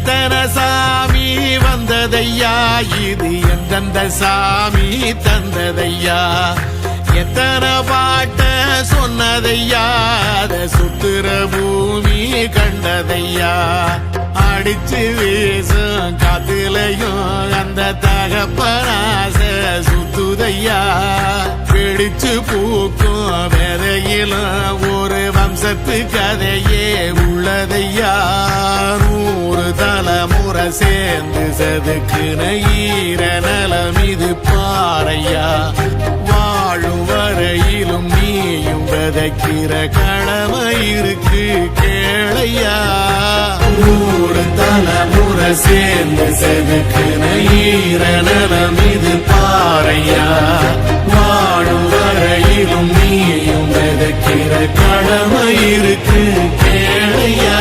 எத்தனை சாமி வந்ததையா, இது எந்தெந்த சாமி தந்ததையா, எத்தனை பாட்ட சொன்னதையா, அத சுத்துற பூமி கண்டதையா, அடிச்சு வீசும் காத்துலையும் அந்த தகப்பனாச சுத்துதையா, பிடிச்சு பூக்கும் விதையிலும் ஒரு வம்சத்து கதையே உள்ளதையா, 100 தலைமுறை சேர்ந்து செதுக்குன ஈர நலம் இது பாறையா, வாழும் வரையிலும் நீயும் விதைக்கிற கடமை இருக்கு கேளையா, 100 தலைமுறை சேர்ந்து செதுக்குன ஈர நலம் இது பாறையா, வாழும் வரையிலும் நீயும் விதைக்கிற கடமை இருக்கு கேளையா.